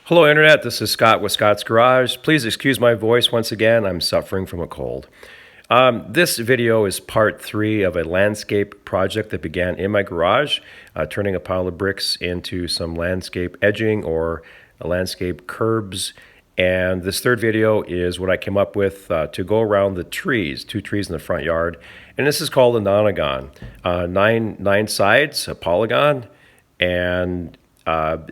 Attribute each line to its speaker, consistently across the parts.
Speaker 1: Hello, Internet. This is Scott with Scott's Garage. Please excuse my voice once again. I'm suffering from a cold. This video is part 3 of a landscape project that began in my garage, turning a pile of bricks into some landscape edging or landscape curbs. And this third video is what I came up with to go around the trees, 2 trees in the front yard. And this is called a nonagon. Nine sides, a polygon, and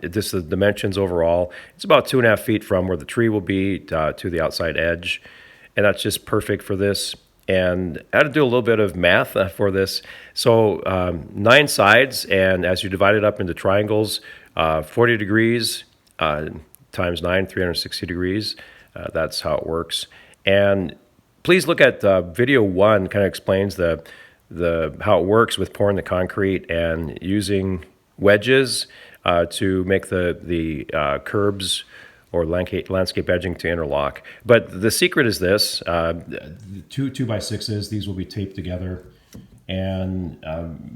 Speaker 1: this is the dimensions overall. It's about 2.5 feet from where the tree will be to the outside edge. And that's just perfect for this. And I had to do a little bit of math for this. So 9 sides, and as you divide it up into triangles, 40 degrees times 9, 360 degrees. That's how it works. And please look at video 1, kind of explains the how it works with pouring the concrete and using wedges to make the curbs or landscape edging to interlock. But the secret is this: 2 2x6s. These will be taped together, and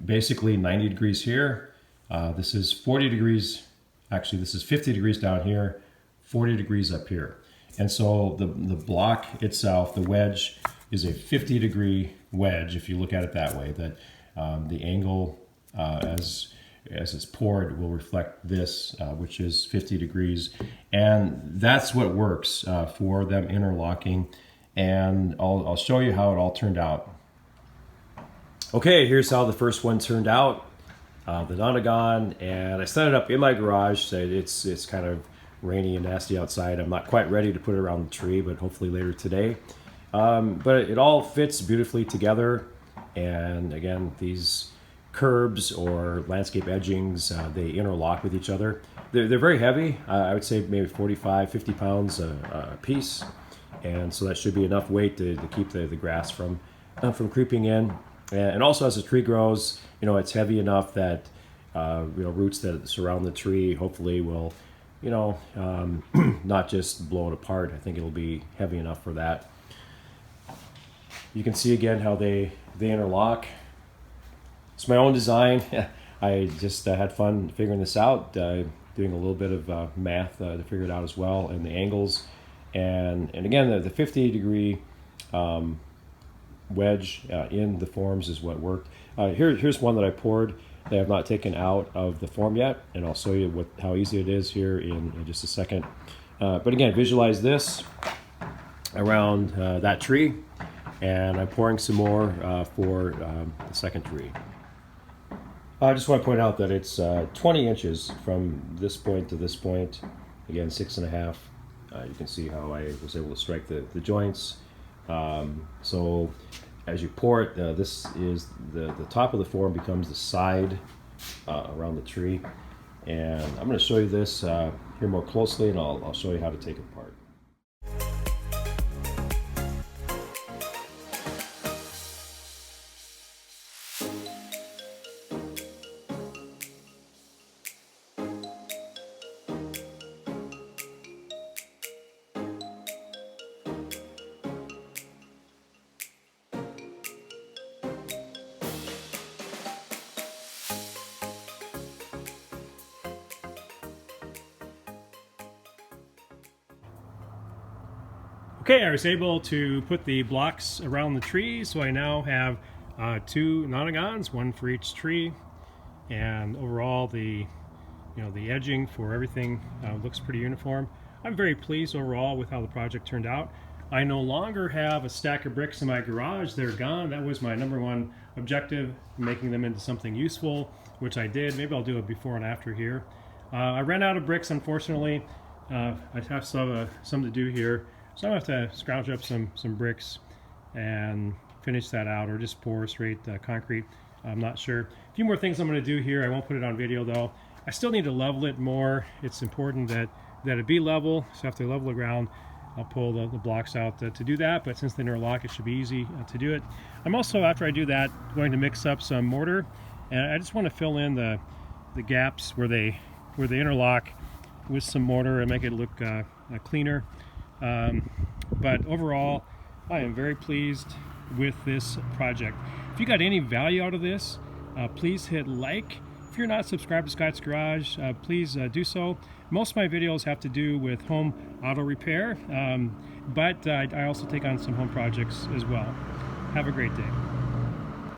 Speaker 1: basically 90 degrees here. This is 40 degrees. Actually, this is 50 degrees down here, 40 degrees up here. And so the block itself, the wedge, is a 50-degree wedge. If you look at it that way, that the angle as it's poured will reflect this, which is 50 degrees. And that's what works for them interlocking. And I'll show you how it all turned out. Okay, here's how the first one turned out, the nonagon. And I set it up in my garage. So it's kind of rainy and nasty outside. I'm not quite ready to put it around the tree, but hopefully later today. But it all fits beautifully together. And again, these curbs or landscape edgings, they interlock with each other. They're very heavy. I would say maybe 45, 50 pounds a piece. And so that should be enough weight to keep the grass from creeping in. And also as the tree grows, it's heavy enough that roots that surround the tree hopefully will, not just blow it apart. I think it'll be heavy enough for that. You can see again how they interlock. It's my own design. I just had fun figuring this out, doing a little bit of math to figure it out as well, and the angles. And again, the 50-degree wedge in the forms is what worked. Here's one that I poured that I have not taken out of the form yet, and I'll show you how easy it is here in just a second. But again, visualize this around that tree, and I'm pouring some more for the second tree. I just want to point out that it's 20 inches from this point to this point. Again, 6.5. You can see how I was able to strike the joints. So as you pour it, this is the top of the form becomes the side around the tree. And I'm going to show you this here more closely, and I'll show you how to take it apart.
Speaker 2: Okay, I was able to put the blocks around the tree, so I now have 2 nonagons, 1 for each tree, and overall the edging for everything looks pretty uniform. I'm very pleased overall with how the project turned out. I no longer have a stack of bricks in my garage. They're gone. That was my #1 objective, making them into something useful, which I did. Maybe I'll do a before and after here. I ran out of bricks, unfortunately. I have some to do here. So I'm going to have to scrounge up some bricks and finish that out, or just pour straight concrete. I'm not sure. A few more things I'm going to do here. I won't put it on video though. I still need to level it more. It's important that it be level. So after I level the ground, I'll pull the blocks out to do that. But since they interlock, it should be easy to do it. I'm also, after I do that, going to mix up some mortar, and I just want to fill in the gaps where they interlock with some mortar and make it look cleaner. But overall, I am very pleased with this project. If you got any value out of this, please hit like If you're not subscribed to Scott's Garage, please do so. Most of my videos have to do with home auto repair, but I also take on some home projects as well. Have a great day.